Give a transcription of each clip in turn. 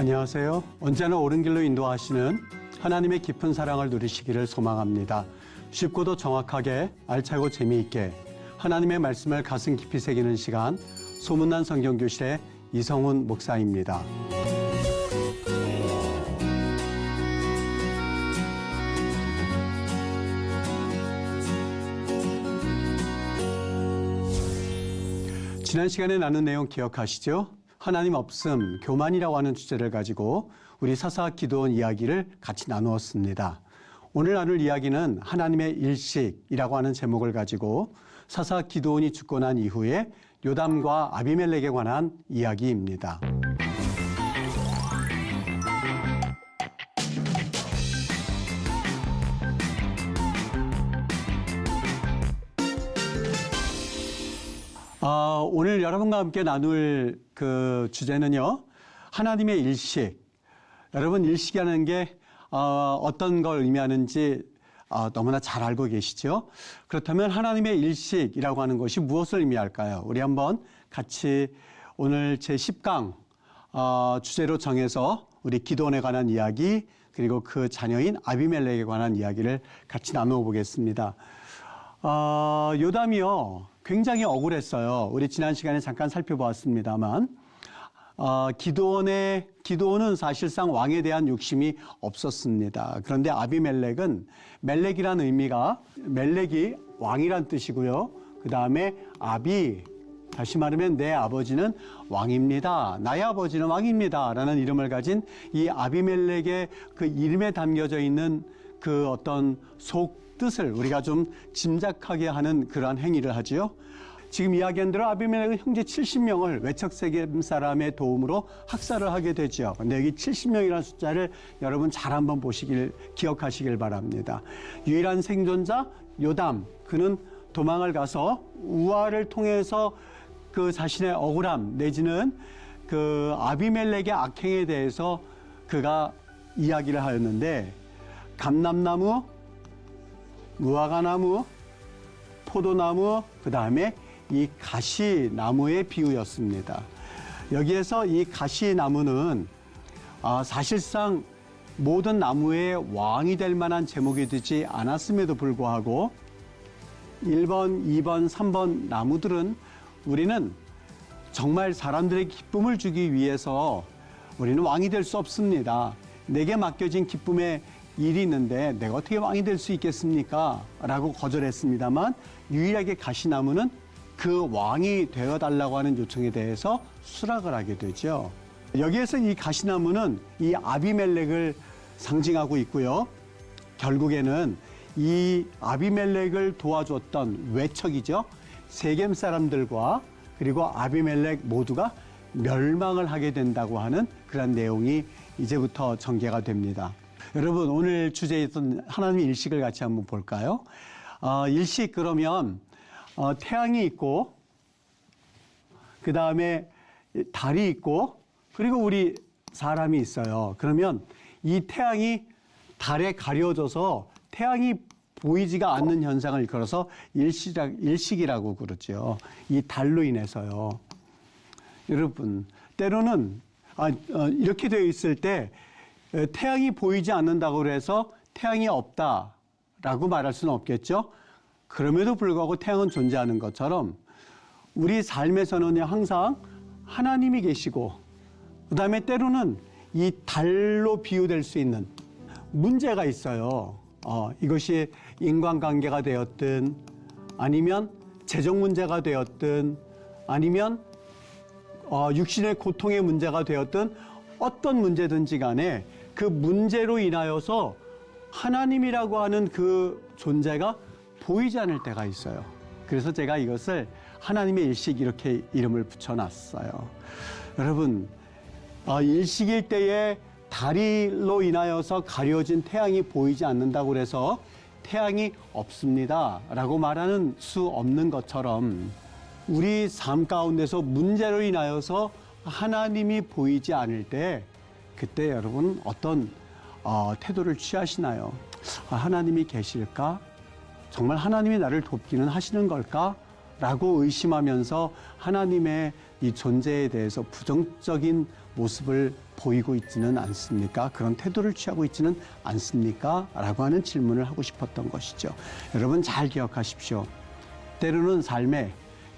안녕하세요. 언제나 옳은 길로 인도하시는 하나님의 깊은 사랑을 누리시기를 소망합니다. 쉽고도 정확하게 알차고 재미있게 하나님의 말씀을 가슴 깊이 새기는 시간, 소문난 성경교실의 이성훈 목사입니다. 지난 시간에 나눈 내용 기억하시죠? 하나님 없음, 교만이라고 하는 주제를 가지고 우리 사사학 기도원 이야기를 같이 나누었습니다. 오늘 나눌 이야기는 하나님의 일식이라고 하는 제목을 가지고 사사학 기도원이 죽고 난 이후에 요담과 아비멜렉에 관한 이야기입니다. 오늘 여러분과 함께 나눌 그 주제는요, 하나님의 일식. 여러분, 일식이라는 게 어떤 걸 의미하는지 너무나 잘 알고 계시죠? 그렇다면 하나님의 일식이라고 하는 것이 무엇을 의미할까요? 우리 한번 같이 오늘 제10강 주제로 정해서 우리 기도원에 관한 이야기, 그리고 그 자녀인 아비멜렉에 관한 이야기를 같이 나누어 보겠습니다. 요담이요, 굉장히 억울했어요. 우리 지난 시간에 잠깐 살펴보았습니다만, 기드온은 사실상 왕에 대한 욕심이 없었습니다. 그런데 아비멜렉은, 멜렉이라는 의미가, 멜렉이 왕이란 뜻이고요. 그 다음에 다시 말하면 내 아버지는 왕입니다. 나의 아버지는 왕입니다. 라는 이름을 가진 이 아비멜렉의 그 이름에 담겨져 있는 그 어떤 뜻을 우리가 좀 짐작하게 하는 그러한 행위를 하지요. 지금 이야기한 대로 아비멜렉은 형제 70명을 외척세겜 사람의 도움으로 학살을 하게 되죠. 근데 여기 70명이라는 숫자를 여러분 잘 한번 기억하시길 바랍니다. 유일한 생존자 요담, 그는 도망을 가서 우화를 통해서 그 자신의 억울함 내지는 그 아비멜렉의 악행에 대해서 그가 이야기를 하였는데, 감람나무, 무화과나무, 포도나무, 그 다음에 이 가시나무의 비유였습니다. 여기에서 이 가시나무는 사실상 모든 나무의 왕이 될 만한 제목이 되지 않았음에도 불구하고 1번, 2번, 3번 나무들은 우리는 정말 사람들의 기쁨을 주기 위해서 우리는 왕이 될 수 없습니다. 내게 맡겨진 기쁨의 일이 있는데 내가 어떻게 왕이 될 수 있겠습니까? 라고 거절했습니다만, 유일하게 가시나무는 그 왕이 되어달라고 하는 요청에 대해서 수락을 하게 되죠. 여기에서 이 가시나무는 이 아비멜렉을 상징하고 있고요. 결국에는 이 아비멜렉을 도와줬던 외척이죠. 세겜 사람들과 그리고 아비멜렉 모두가 멸망을 하게 된다고 하는 그런 내용이 이제부터 전개가 됩니다. 여러분, 오늘 주제였던 하나님의 일식을 같이 한번 볼까요? 일식 그러면 태양이 있고, 그 다음에 달이 있고, 그리고 우리 사람이 있어요. 그러면 이 태양이 달에 가려져서 태양이 보이지가 않는 현상을 일컬어서 일식이라고 그러죠. 이 달로 인해서요. 여러분, 때로는 이렇게 되어 있을 때 태양이 보이지 않는다고 해서 태양이 없다라고 말할 수는 없겠죠. 그럼에도 불구하고 태양은 존재하는 것처럼 우리 삶에서는 항상 하나님이 계시고, 그 다음에 때로는 이 달로 비유될 수 있는 문제가 있어요. 이것이 인간관계가 되었든, 아니면 재정 문제가 되었든, 아니면 육신의 고통의 문제가 되었든, 어떤 문제든지 간에 그 문제로 인하여서 하나님이라고 하는 그 존재가 보이지 않을 때가 있어요. 그래서 제가 이것을 하나님의 일식 이렇게 이름을 붙여놨어요. 여러분, 일식일 때에 달로 인하여서 가려진 태양이 보이지 않는다고 해서 태양이 없습니다 라고 말하는 수 없는 것처럼, 우리 삶 가운데서 문제로 인하여서 하나님이 보이지 않을 때, 그때 여러분 어떤 태도를 취하시나요? 하나님이 계실까? 정말 하나님이 나를 돕기는 하시는 걸까? 라고 의심하면서 하나님의 이 존재에 대해서 부정적인 모습을 보이고 있지는 않습니까? 그런 태도를 취하고 있지는 않습니까? 라고 하는 질문을 하고 싶었던 것이죠. 여러분 잘 기억하십시오. 때로는 삶에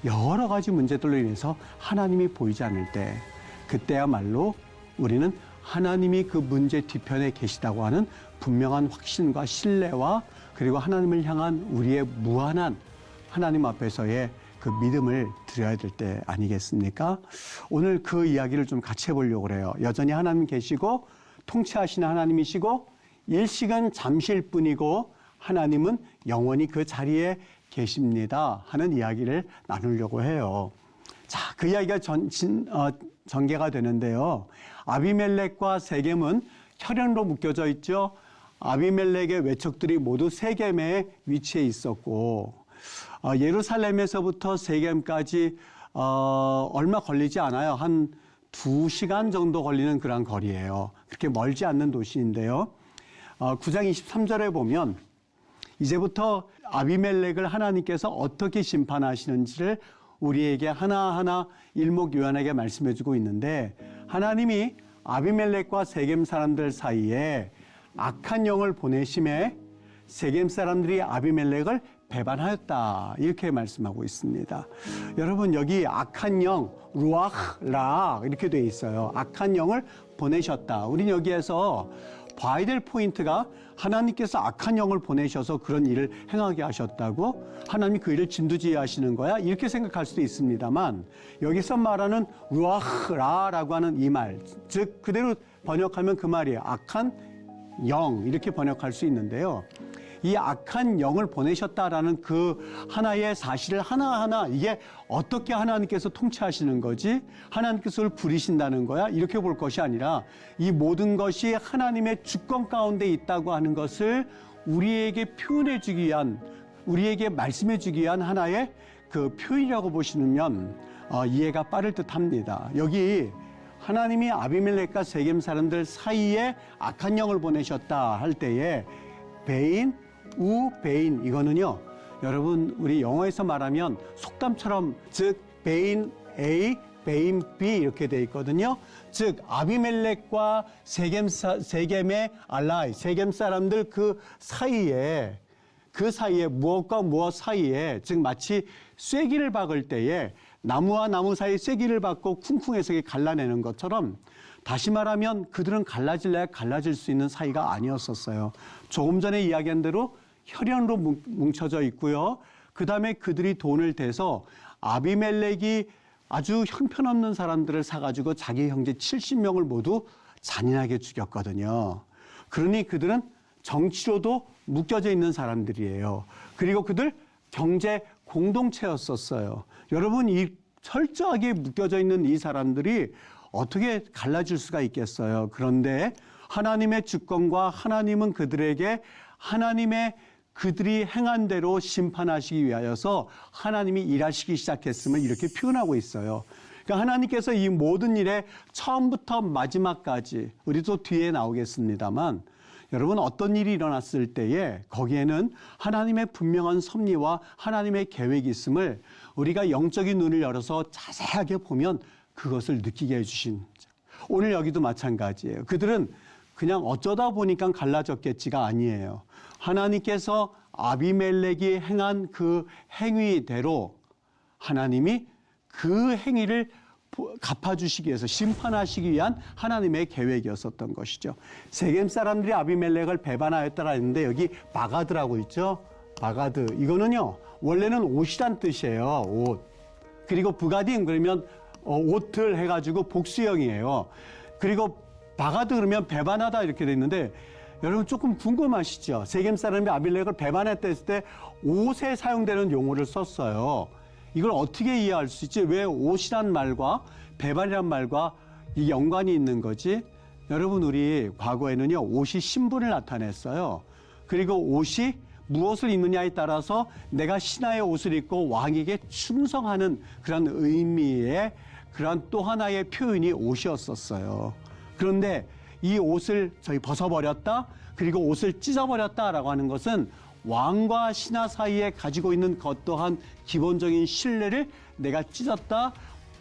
여러 가지 문제들로 인해서 하나님이 보이지 않을 때, 그때야말로 우리는 하나님이 그 문제 뒤편에 계시다고 하는 분명한 확신과 신뢰와 그리고 하나님을 향한 우리의 무한한 하나님 앞에서의 그 믿음을 드려야 될 때 아니겠습니까? 오늘 그 이야기를 좀 같이 해보려고 그래요. 여전히 하나님 계시고 통치하시는 하나님이시고 일시간 잠시일 뿐이고 하나님은 영원히 그 자리에 계십니다 하는 이야기를 나누려고 해요. 자, 그 이야기가 전개가 되는데요. 아비멜렉과 세겜은 혈연으로 묶여져 있죠. 아비멜렉의 외척들이 모두 세겜에 위치해 있었고 예루살렘에서부터 세겜까지 얼마 걸리지 않아요. 한 2시간 정도 걸리는 그런 거리예요. 그렇게 멀지 않는 도시인데요. 9장 23절에 보면 이제부터 아비멜렉을 하나님께서 어떻게 심판하시는지를 우리에게 하나하나 일목요연하게 말씀해주고 있는데, 하나님이 아비멜렉과 세겜 사람들 사이에 악한 영을 보내심에 세겜 사람들이 아비멜렉을 배반하였다, 이렇게 말씀하고 있습니다. 여러분, 여기 악한 영, 루아흐라 이렇게 돼 있어요. 악한 영을 보내셨다. 우린 여기에서 봐야 될 포인트가 하나님께서 악한 영을 보내셔서 그런 일을 행하게 하셨다고, 하나님이 그 일을 진두지휘하시는 거야, 이렇게 생각할 수도 있습니다만, 여기서 말하는 루아흐라라고 하는 이 말, 즉 그대로 번역하면 그 말이에요. 악한 영, 이렇게 번역할 수 있는데요. 이 악한 영을 보내셨다라는 그 하나의 사실을 하나하나, 이게 어떻게 하나님께서 통치하시는 거지? 하나님께서 그걸 부리신다는 거야? 이렇게 볼 것이 아니라 이 모든 것이 하나님의 주권 가운데 있다고 하는 것을 우리에게 표현해 주기 위한, 우리에게 말씀해 주기 위한 하나의 그 표현이라고 보시면 이해가 빠를 듯 합니다. 여기 하나님이 아비멜렉과 세겜 사람들 사이에 악한 영을 보내셨다 할 때에 베인, 우베인, 이거는요, 여러분 우리 영어에서 말하면 속담처럼, 즉 베인 A, 베인 B 이렇게 돼 있거든요. 즉 아비멜렉과 세겜의 알라이, 세겜 사람들 그 사이에 무엇과 무엇 사이에, 즉 마치 쐐기를 박을 때에 나무와 나무 사이 쐐기를 박고 쿵쿵해서 갈라내는 것처럼, 다시 말하면 그들은 갈라질래야 갈라질 수 있는 사이가 아니었었어요. 조금 전에 이야기한 대로 혈연으로 뭉쳐져 있고요. 그 다음에 그들이 돈을 대서 아비멜렉이 아주 형편없는 사람들을 사가지고 자기 형제 70명을 모두 잔인하게 죽였거든요. 그러니 그들은 정치로도 묶여져 있는 사람들이에요. 그리고 그들 경제 공동체였었어요. 여러분, 이 철저하게 묶여져 있는 이 사람들이 어떻게 갈라질 수가 있겠어요? 그런데 하나님의 주권과 하나님은 그들에게 그들이 행한 대로 심판하시기 위하여서 하나님이 일하시기 시작했음을 이렇게 표현하고 있어요. 그러니까 하나님께서 이 모든 일에 처음부터 마지막까지, 우리도 뒤에 나오겠습니다만, 여러분 어떤 일이 일어났을 때에 거기에는 하나님의 분명한 섭리와 하나님의 계획이 있음을 우리가 영적인 눈을 열어서 자세하게 보면 그것을 느끼게 해주신, 오늘 여기도 마찬가지예요. 그들은 그냥 어쩌다 보니까 갈라졌겠지가 아니에요. 하나님께서 아비멜렉이 행한 그 행위대로 하나님이 그 행위를 갚아주시기 위해서, 심판하시기 위한 하나님의 계획이었었던 것이죠. 세겜 사람들이 아비멜렉을 배반하였다라 했는데 여기 바가드라고 있죠. 바가드, 이거는요 원래는 옷이란 뜻이에요. 옷. 그리고 부가딘 그러면 옷을 해가지고 복수형이에요. 그리고 바가드 그러면 배반하다 이렇게 돼 있는데, 여러분 조금 궁금하시죠? 세겜 사람이 아비멜렉을 배반했다 했을 때 옷에 사용되는 용어를 썼어요. 이걸 어떻게 이해할 수 있지? 왜 옷이란 말과 배반이란 말과 이 연관이 있는 거지? 여러분, 우리 과거에는요 옷이 신분을 나타냈어요. 그리고 옷이 무엇을 입느냐에 따라서 내가 신하의 옷을 입고 왕에게 충성하는 그런 의미의 그런 또 하나의 표현이 옷이었었어요. 그런데 이 옷을 저희 벗어버렸다, 그리고 옷을 찢어버렸다라고 하는 것은 왕과 신하 사이에 가지고 있는 것 또한 기본적인 신뢰를 내가 찢었다,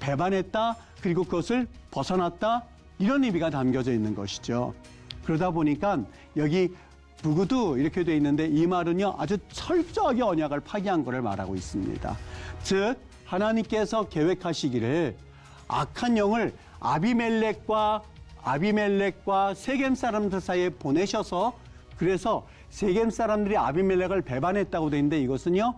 배반했다, 그리고 그것을 벗어났다, 이런 의미가 담겨져 있는 것이죠. 그러다 보니까 여기 누구도 이렇게 돼 있는데 이 말은요 아주 철저하게 언약을 파기한 것을 말하고 있습니다. 즉 하나님께서 계획하시기를 악한 영을 아비멜렉과 세겜 사람들 사이에 보내셔서 그래서 세겜 사람들이 아비멜렉을 배반했다고 돼 있는데 이것은요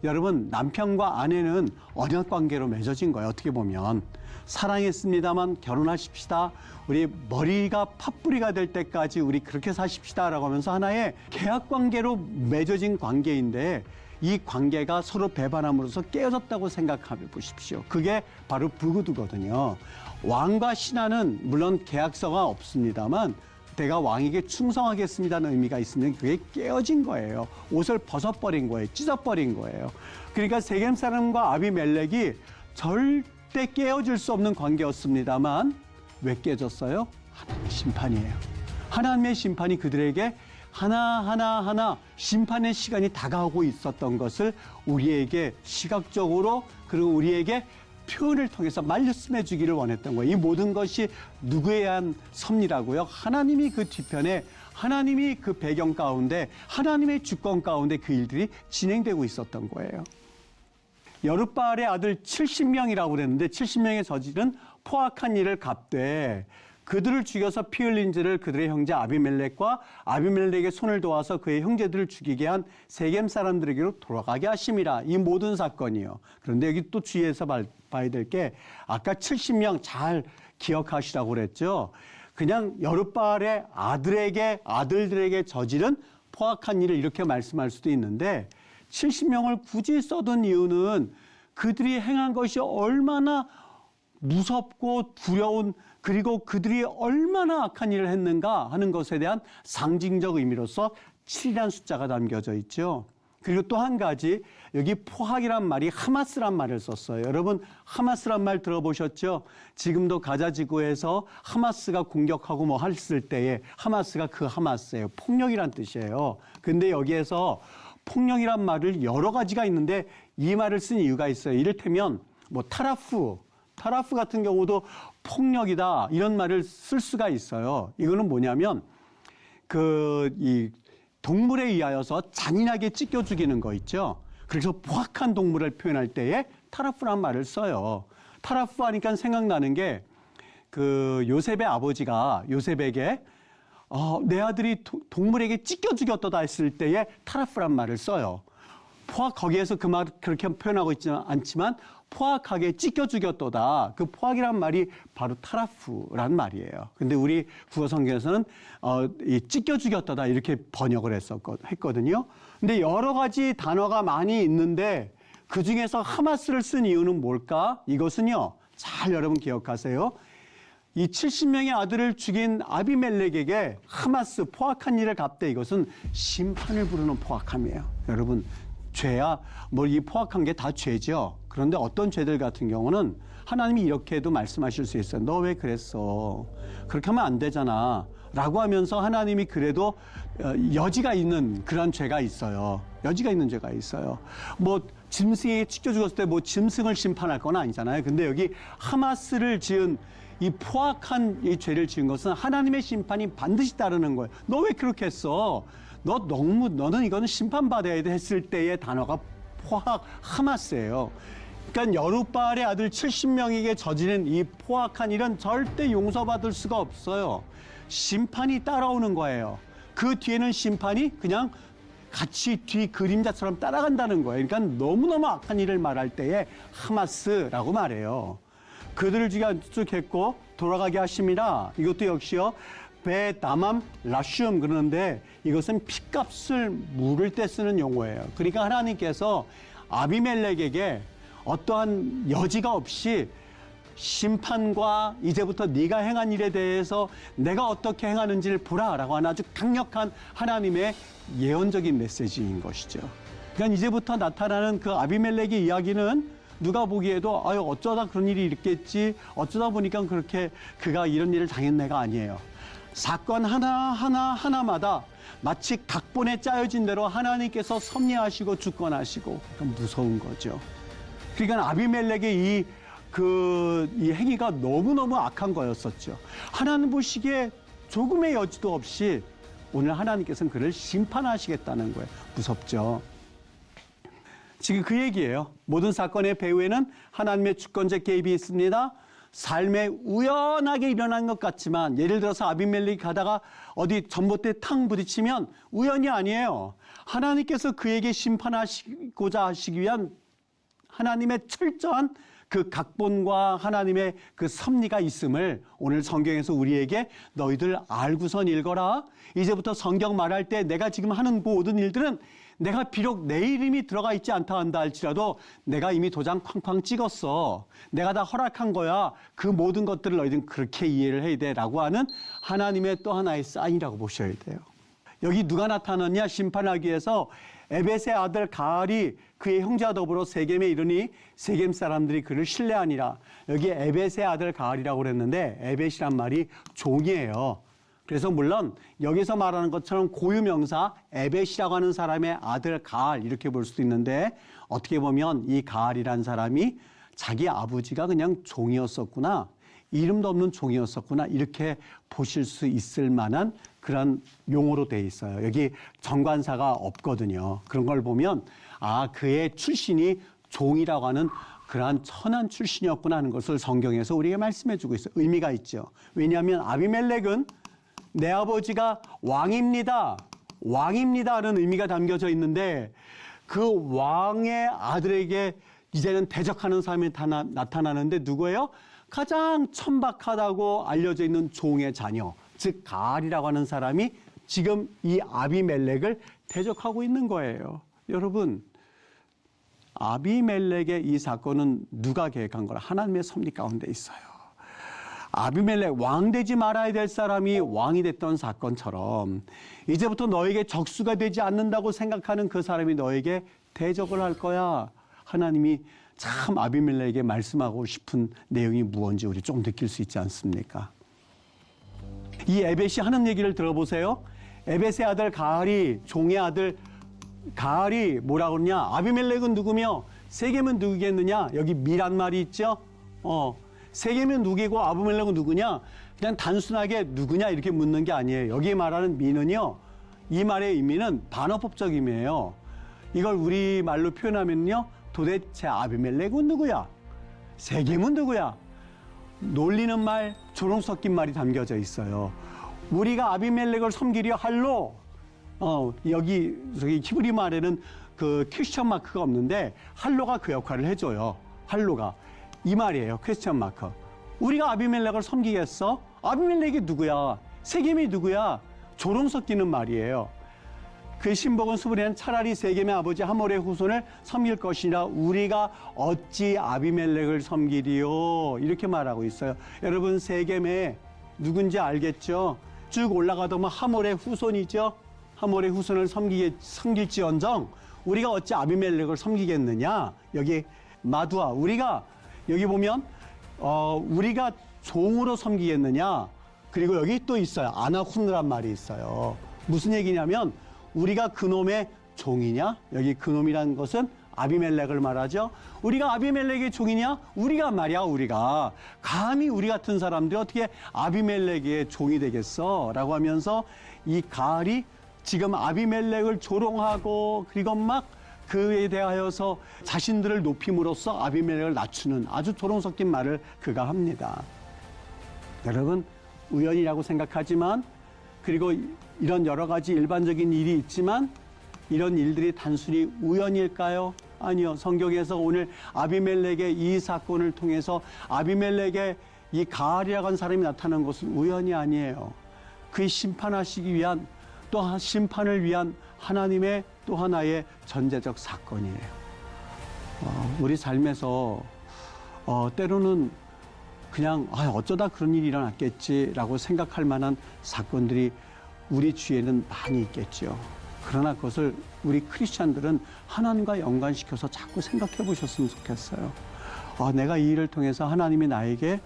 여러분 남편과 아내는 언약 관계로 맺어진 거예요. 어떻게 보면 사랑했습니다만 결혼하십시다. 우리 머리가 팥뿌리가 될 때까지 우리 그렇게 사십시다라고 하면서 하나의 계약 관계로 맺어진 관계인데 이 관계가 서로 배반함으로써 깨어졌다고 생각해 보십시오. 그게 바로 불구두거든요. 왕과 신하는 물론 계약서가 없습니다만 내가 왕에게 충성하겠습니다는 의미가 있으면 그게 깨어진 거예요. 옷을 벗어버린 거예요. 찢어버린 거예요. 그러니까 세겜 사람과 아비멜렉이 절대 깨어질 수 없는 관계였습니다만 왜 깨졌어요? 하나님의 심판이에요. 하나님의 심판이 그들에게 하나하나 심판의 시간이 다가오고 있었던 것을 우리에게 시각적으로 그리고 우리에게 표현을 통해서 말씀해 주기를 원했던 거예요. 이 모든 것이 누구에 의한 섭리라고요? 하나님이 그 뒤편에 하나님이 그 배경 가운데 하나님의 주권 가운데 그 일들이 진행되고 있었던 거예요. 여룻바알의 아들 70명이라고 그랬는데 70명의 저질은 포악한 일을 갚되 그들을 죽여서 피 흘린 자를 그들의 형제 아비멜렉과 아비멜렉의 손을 도와서 그의 형제들을 죽이게 한 세겜 사람들에게로 돌아가게 하심이라. 이 모든 사건이요. 그런데 여기 또 주의해서 봐야 될 게 아까 70명 잘 기억하시라고 그랬죠. 그냥 여룻바알의 아들들에게 저지른 포악한 일을 이렇게 말씀할 수도 있는데 70명을 굳이 써둔 이유는 그들이 행한 것이 얼마나 무섭고 두려운 그리고 그들이 얼마나 악한 일을 했는가 하는 것에 대한 상징적 의미로서 7이라는 숫자가 담겨져 있죠. 그리고 또 한 가지 여기 포악이란 말이 하마스란 말을 썼어요. 여러분 하마스란 말 들어보셨죠? 지금도 가자 지구에서 하마스가 공격하고 뭐 했을 때에 하마스가 그 하마스예요. 폭력이란 뜻이에요. 근데 여기에서 폭력이란 말을 여러 가지가 있는데 이 말을 쓴 이유가 있어요. 이를테면 뭐 타라프 같은 경우도 폭력이다 이런 말을 쓸 수가 있어요. 이거는 뭐냐면 이 동물에 의하여서 잔인하게 찢겨 죽이는 거 있죠. 그래서 포악한 동물을 표현할 때에 타라프란 말을 써요. 타라프 하니까 생각나는 게 그 요셉의 아버지가 요셉에게 내 아들이 동물에게 찢겨 죽였다다 했을 때에 타라프란 말을 써요. 거기에서 그 말 그렇게 표현하고 있지 않지만 포악하게 찢겨 죽였도다. 그 포악이란 말이 바로 타라프란 말이에요. 근데 우리 국어 성경에서는 이 찢겨 죽였다다 이렇게 번역을 했거든요. 근데 여러 가지 단어가 많이 있는데 그 중에서 하마스를 쓴 이유는 뭘까? 이것은요. 잘 여러분 기억하세요. 이 70명의 아들을 죽인 아비멜렉에게 하마스 포악한 일을 갚되 이것은 심판을 부르는 포악함이에요. 여러분 죄야 뭐 이 포악한 게 다 죄죠. 그런데 어떤 죄들 같은 경우는 하나님이 이렇게도 말씀하실 수 있어요. 너 왜 그랬어? 그렇게 하면 안 되잖아. 라고 하면서 하나님이 그래도 여지가 있는 그런 죄가 있어요. 여지가 있는 죄가 있어요. 뭐 짐승에게 찢겨 죽었을 때 뭐 짐승을 심판할 건 아니잖아요. 근데 여기 하마스를 지은 이 포악한 이 죄를 지은 것은 하나님의 심판이 반드시 따르는 거예요. 너 왜 그렇게 했어? 너는 이거는 심판받아야 돼 했을 때의 단어가 포악 하마스예요. 그러니까 여룻바알의 아들 70명에게 저지른 이 포악한 일은 절대 용서받을 수가 없어요. 심판이 따라오는 거예요. 그 뒤에는 심판이 그냥 같이 뒤 그림자처럼 따라간다는 거예요. 그러니까 너무너무 악한 일을 말할 때에 하마스라고 말해요. 그들을 죽였고 돌아가게 하심이라. 이것도 역시요. 베다맘 라슘 그러는데 이것은 핏값을 물을 때 쓰는 용어예요. 그러니까 하나님께서 아비멜렉에게 어떠한 여지가 없이 심판과 이제부터 네가 행한 일에 대해서 내가 어떻게 행하는지를 보라라고 하는 아주 강력한 하나님의 예언적인 메시지인 것이죠. 그러니까 이제부터 나타나는 그 아비멜렉의 이야기는 누가 보기에도 어쩌다 그런 일이 있겠지 어쩌다 보니까 그렇게 그가 이런 일을 당했네가 아니에요. 사건 하나마다 마치 각본에 짜여진 대로 하나님께서 섭리하시고 주권하시고 무서운 거죠. 그러니까 아비멜렉의 이 이 행위가 너무너무 악한 거였었죠. 하나님 보시기에 조금의 여지도 없이 오늘 하나님께서는 그를 심판하시겠다는 거예요. 무섭죠. 지금 그 얘기예요. 모든 사건의 배후에는 하나님의 주권적 개입이 있습니다. 삶에 우연하게 일어난 것 같지만, 예를 들어서 아비멜렉이 가다가 어디 전봇대에 탕 부딪히면 우연이 아니에요. 하나님께서 그에게 심판하시고자 하시기 위한 하나님의 철저한 그 각본과 하나님의 그 섭리가 있음을 오늘 성경에서 우리에게 너희들 알고선 읽어라. 이제부터 성경 말할 때 내가 지금 하는 모든 일들은 내가 비록 내 이름이 들어가 있지 않다 한다 할지라도 내가 이미 도장 쾅쾅 찍었어. 내가 다 허락한 거야. 그 모든 것들을 너희들은 그렇게 이해를 해야 돼. 라고 하는 하나님의 또 하나의 사인이라고 보셔야 돼요. 여기 누가 나타났냐? 심판하기 위해서 에벳의 아들 가알이 그의 형제와 더불어 세겜에 이르니 세겜 사람들이 그를 신뢰하니라. 여기 에벳의 아들 가알이라고 그랬는데 에벳이란 말이 종이에요. 그래서 물론 여기서 말하는 것처럼 고유명사 에벳이라고 하는 사람의 아들 가알 이렇게 볼 수도 있는데, 어떻게 보면 이 가알이란 사람이 자기 아버지가 그냥 종이었었구나, 이름도 없는 종이었었구나, 이렇게 보실 수 있을 만한 그런 용어로 돼 있어요. 여기 정관사가 없거든요. 그런 걸 보면 그의 출신이 종이라고 하는 그러한 천한 출신이었구나 하는 것을 성경에서 우리에게 말씀해 주고 있어요. 의미가 있죠. 왜냐하면 아비멜렉은 내 아버지가 왕입니다. 왕입니다 하는 의미가 담겨져 있는데, 그 왕의 아들에게 이제는 대적하는 사람이 나타나는데 누구예요? 가장 천박하다고 알려져 있는 종의 자녀, 즉 가알이라고 하는 사람이 지금 이 아비멜렉을 대적하고 있는 거예요. 여러분, 아비멜렉의 이 사건은 누가 계획한 거라? 하나님의 섭리 가운데 있어요. 아비멜렉, 왕 되지 말아야 될 사람이 왕이 됐던 사건처럼 이제부터 너에게 적수가 되지 않는다고 생각하는 그 사람이 너에게 대적을 할 거야. 하나님이 참 아비멜렉에게 말씀하고 싶은 내용이 무언지 우리 좀 느낄 수 있지 않습니까? 이 에벳이 하는 얘기를 들어보세요. 에벳의 아들 가알이, 종의 아들 가알이 뭐라고 그러냐? 아비멜렉은 누구며 세겜은 누구겠느냐? 여기 미란 말이 있죠. 세겜은 누구고 아비멜렉은 누구냐? 그냥 단순하게 누구냐 이렇게 묻는 게 아니에요. 여기 말하는 미는요, 이 말의 의미는 반어법적 의미예요. 이걸 우리 말로 표현하면요, 도대체 아비멜렉은 누구야? 세겜은 누구야? 놀리는 말, 조롱 섞인 말이 담겨져 있어요. 우리가 아비멜렉을 섬기려 할로, 여기 히브리 말에는 그 퀘스천 마크가 없는데 할로가 그 역할을 해줘요. 할로가 이 말이에요. 퀘스천 마크. 우리가 아비멜렉을 섬기겠어? 아비멜렉이 누구야? 세겜이 누구야? 조롱 섞이는 말이에요. 그 신복은 수브리는 차라리 세겜의 아버지 하몰의 후손을 섬길 것이라 우리가 어찌 아비멜렉을 섬기리요? 이렇게 말하고 있어요. 여러분, 세겜의 누군지 알겠죠? 쭉 올라가다 보면 하몰의 후손이죠. 하몰의 후손을 섬길지언정 우리가 어찌 아비멜렉을 섬기겠느냐? 여기 마두아, 우리가 여기 보면 우리가 종으로 섬기겠느냐? 그리고 여기 또 있어요. 아나훈이란 말이 있어요. 무슨 얘기냐면 우리가 그놈의 종이냐? 여기 그놈이라는 것은 아비멜렉을 말하죠. 우리가 아비멜렉의 종이냐? 우리가 말이야, 우리가. 감히 우리 같은 사람들이 어떻게 아비멜렉의 종이 되겠어? 라고 하면서 이 가알이 지금 아비멜렉을 조롱하고 그리고 막 그에 대하여서 자신들을 높임으로써 아비멜렉을 낮추는 아주 조롱 섞인 말을 그가 합니다. 여러분, 우연이라고 생각하지만, 그리고 이런 여러 가지 일반적인 일이 있지만 이런 일들이 단순히 우연일까요? 아니요. 성경에서 오늘 아비멜렉의 이 사건을 통해서 아비멜렉의 이 가알이라고 하는 사람이 나타난 것은 우연이 아니에요. 그의 심판하시기 위한, 또 심판을 위한 하나님의 또 하나의 전제적 사건이에요. 우리 삶에서 때로는 그냥 어쩌다 그런 일이 일어났겠지라고 생각할 만한 사건들이 우리 주위에는 많이 있겠죠. 그러나 그것을 우리 크리스찬들은 하나님과 연관시켜서 자꾸 생각해 보셨으면 좋겠어요. 내가 이 일을 통해서 하나님이 나에게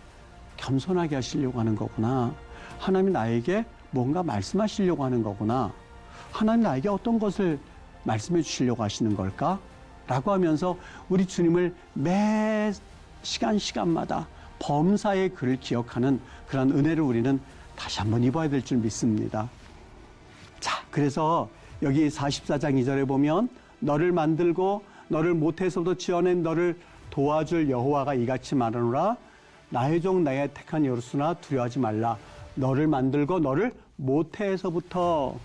겸손하게 하시려고 하는 거구나. 하나님이 나에게 뭔가 말씀하시려고 하는 거구나. 하나님 나에게 어떤 것을 말씀해 주시려고 하시는 걸까? 라고 하면서 우리 주님을 매 시간마다 범사의 그를 기억하는 그런 은혜를 우리는 다시 한번 입어야 될 줄 믿습니다. 자, 그래서 여기 44장 2절에 보면 너를 만들고 너를 모태에서부터 지어낸 너를 도와줄 여호와가 이같이 말하노라. 나의 종 나의 택한 여호수나 두려워하지 말라. 너를 만들고 너를 모태에서부터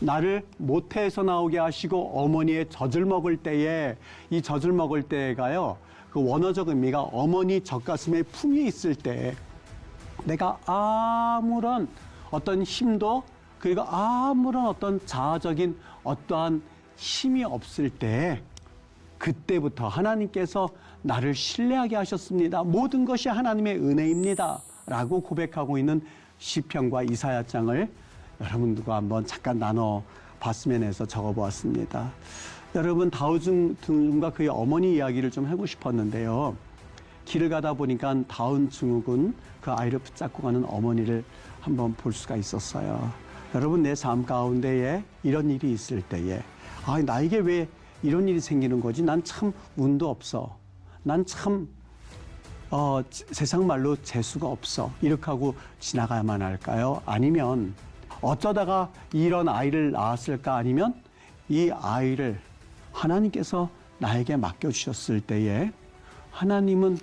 나를 모태에서 나오게 하시고 어머니의 젖을 먹을 때에 이 젖을 먹을 때가요. 그 원어적 의미가 어머니 젖가슴에 품이 있을 때 내가 아무런 어떤 힘도 그리고 아무런 어떤 자아적인 어떠한 힘이 없을 때 그때부터 하나님께서 나를 신뢰하게 하셨습니다. 모든 것이 하나님의 은혜입니다. 라고 고백하고 있는 시편과 이사야장을 여러분들과 한번 잠깐 나눠봤으면 해서 적어보았습니다. 여러분 다운 증후군과 그의 어머니 이야기를 좀 하고 싶었는데요. 길을 가다 보니까 다운 증후군 그 아이를 붙잡고 가는 어머니를 한번 볼 수가 있었어요. 여러분 내 삶 가운데에 이런 일이 있을 때에 나에게 왜 이런 일이 생기는 거지? 난 참 운도 없어. 난 참 세상 말로 재수가 없어. 이렇게 하고 지나가야만 할까요? 아니면 어쩌다가 이런 아이를 낳았을까? 아니면 이 아이를 하나님께서 나에게 맡겨주셨을 때에 하나님은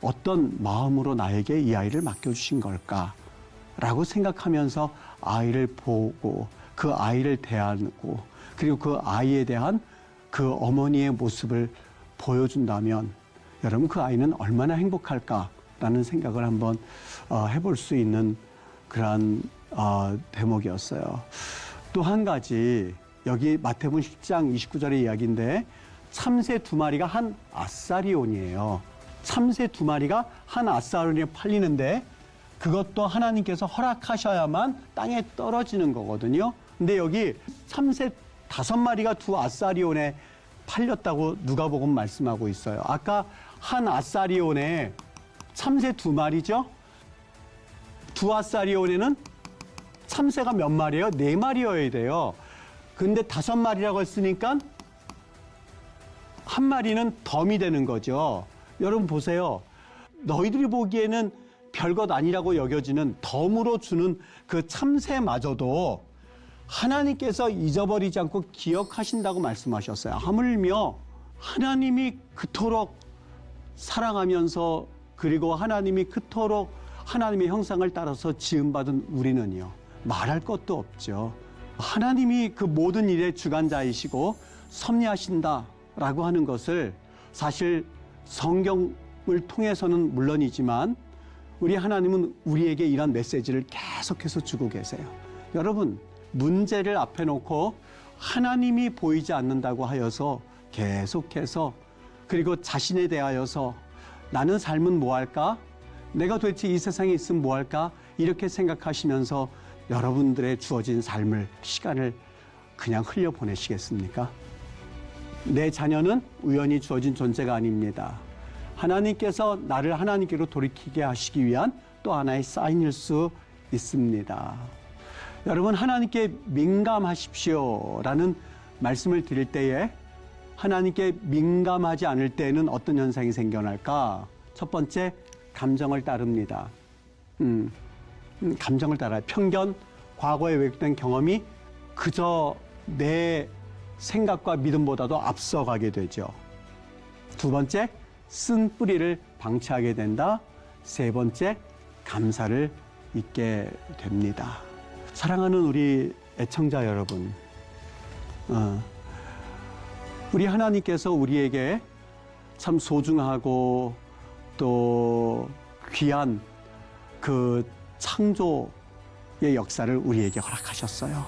어떤 마음으로 나에게 이 아이를 맡겨주신 걸까? 라고 생각하면서 아이를 보고 그 아이를 대하고 그리고 그 아이에 대한 그 어머니의 모습을 보여준다면 여러분 그 아이는 얼마나 행복할까라는 생각을 한번 해볼 수 있는 그러한 대목이었어요. 또 한 가지 여기 마태복음 10장 29절의 이야기인데 참새 2마리가 한 아사리온이에요. 참새 2마리가 한 아사리온에 팔리는데 그것도 하나님께서 허락하셔야만 땅에 떨어지는 거거든요. 근데 여기 참새 5마리가 2 아사리온에 팔렸다고 누가복음 말씀하고 있어요. 아까 한 아사리온에 참새 2마리죠? 2 아사리온에는 참새가 몇 마리예요? 4마리여야 돼요. 근데 5마리라고 했으니까 한 마리는 덤이 되는 거죠. 여러분 보세요. 너희들이 보기에는 별것 아니라고 여겨지는 덤으로 주는 그 참새마저도 하나님께서 잊어버리지 않고 기억하신다고 말씀하셨어요. 하물며 하나님이 그토록 사랑하면서 그리고 하나님이 그토록 하나님의 형상을 따라서 지음받은 우리는요. 말할 것도 없죠. 하나님이 그 모든 일의 주관자이시고 섭리하신다라고 하는 것을 사실 성경을 통해서는 물론이지만 우리 하나님은 우리에게 이런 메시지를 계속해서 주고 계세요. 여러분 문제를 앞에 놓고 하나님이 보이지 않는다고 하여서 계속해서 그리고 자신에 대하여서 나는 삶은 뭐 할까? 내가 도대체 이 세상에 있으면 뭐 할까? 이렇게 생각하시면서 여러분들의 주어진 삶을 시간을 그냥 흘려보내시겠습니까? 내 자녀는 우연히 주어진 존재가 아닙니다. 하나님께서 나를 하나님께로 돌이키게 하시기 위한 또 하나의 사인일 수 있습니다. 여러분 하나님께 민감하십시오라는 말씀을 드릴 때에 하나님께 민감하지 않을 때에는 어떤 현상이 생겨날까? 첫 번째, 감정을 따릅니다. 감정을 따라요. 편견, 과거에 왜곡된 경험이 그저 내 생각과 믿음보다도 앞서가게 되죠. 두 번째, 쓴 뿌리를 방치하게 된다. 세 번째, 감사를 잊게 됩니다. 사랑하는 우리 애청자 여러분, 우리 하나님께서 우리에게 참 소중하고 또 귀한 그 창조의 역사를 우리에게 허락하셨어요.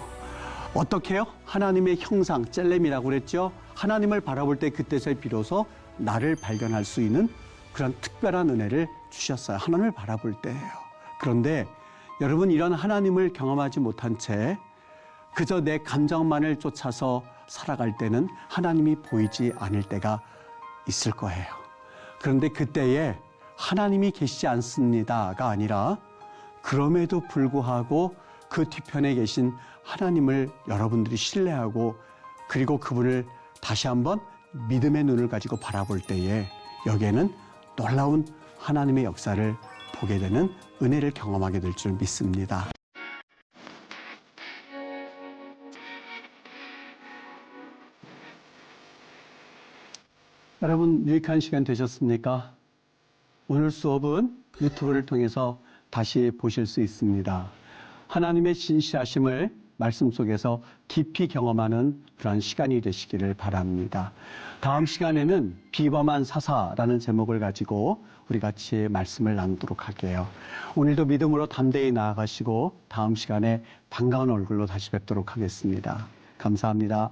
어떻게요? 하나님의 형상, 젤렘이라고 그랬죠. 하나님을 바라볼 때 그때서 비로소 나를 발견할 수 있는 그런 특별한 은혜를 주셨어요. 하나님을 바라볼 때예요. 그런데 여러분 이런 하나님을 경험하지 못한 채 그저 내 감정만을 쫓아서 살아갈 때는 하나님이 보이지 않을 때가 있을 거예요. 그런데 그때에 하나님이 계시지 않습니다가 아니라 그럼에도 불구하고 그 뒤편에 계신 하나님을 여러분들이 신뢰하고 그리고 그분을 다시 한번 믿음의 눈을 가지고 바라볼 때에 여기에는 놀라운 하나님의 역사를 보게 되는 은혜를 경험하게 될 줄 믿습니다. 여러분, 유익한 시간 되셨습니까? 오늘 수업은 유튜브를 통해서 다시 보실 수 있습니다. 하나님의 신실하심을 말씀 속에서 깊이 경험하는 그런 시간이 되시기를 바랍니다. 다음 시간에는 비범한 사사라는 제목을 가지고 우리 같이 말씀을 나누도록 할게요. 오늘도 믿음으로 담대히 나아가시고 다음 시간에 반가운 얼굴로 다시 뵙도록 하겠습니다. 감사합니다.